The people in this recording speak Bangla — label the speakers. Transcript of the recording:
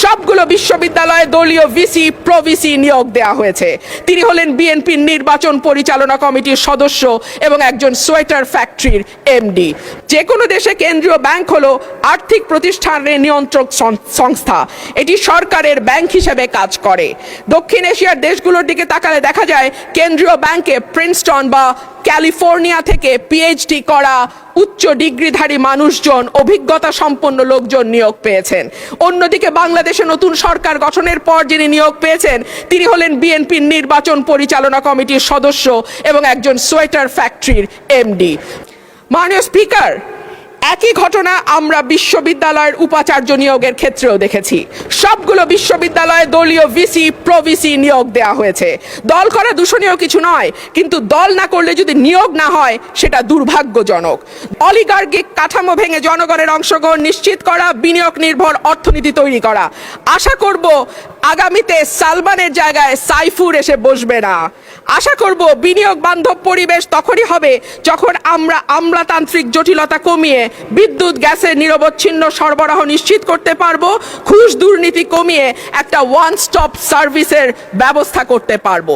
Speaker 1: সবগুলো বিশ্ববিদ্যালয়ে দলীয় ভিসি প্রভিসি নিয়োগ দেওয়া হয়েছে। তিনি হলেন বিএনপির নির্বাচন পরিচালনা কমিটির সদস্য এবং একজন সোয়েটার ফ্যাক্টরির এমডি। যে কোনো দেশে কেন্দ্রীয় ব্যাংক হলো আর্থিক প্রতিষ্ঠানের নিয়ন্ত্রক সংস্থা। এটি সরকারের ব্যাংক হিসেবে কাজ করে। দক্ষিণ এশিয়ার দেশগুলোর দিকে তাকালে দেখা যায় কেন্দ্রীয় ব্যাংকে প্রিন্সটন বা ক্যালিফোর্নিয়া থেকে পিএইচডি করা উচ্চ ডিগ্রিধারী মানুষজন, অভিজ্ঞতা সম্পন্ন লোকজন নিয়োগ পেয়েছেন। অন্যদিকে বাংলাদেশে নতুন সরকার গঠনের পর যিনি নিয়োগ পেয়েছেন তিনি হলেন বিএনপির নির্বাচন পরিচালনা কমিটির সদস্য এবং একজন সোয়েটার ফ্যাক্টরির এমডি। মাননীয় স্পিকার, একই ঘটনা আমরা বিশ্ববিদ্যালয়ের উপাচার্য নিয়োগের ক্ষেত্রেও দেখেছি। সবগুলো বিশ্ববিদ্যালয়ে দলীয় ভিসি প্রভিসি নিয়োগ দেওয়া হয়েছে। দল করা দূষণীয় কিছু নয়, কিন্তু দল না করলে যদি নিয়োগ না হয় সেটা দুর্ভাগ্যজনক। অলিগার্কিক কাঠামো ভেঙে জনগণের অংশগ্রহণ নিশ্চিত করা, বিনিয়োগ নির্ভর অর্থনীতি তৈরি করা। আশা করব আগামীতে সালমানের জায়গায় সাইফুর এসে বসবে না। আশা করব বিনিয়োগ বান্ধব পরিবেশ তখনই হবে যখন আমরা আমলাতান্ত্রিক জটিলতা কমিয়ে বিদ্যুৎ গ্যাসের নিরবচ্ছিন্ন সরবরাহ নিশ্চিত করতে পারবো, ঘুষ দুর্নীতি কমিয়ে একটা ওয়ান স্টপ সার্ভিসের ব্যবস্থা করতে পারবো।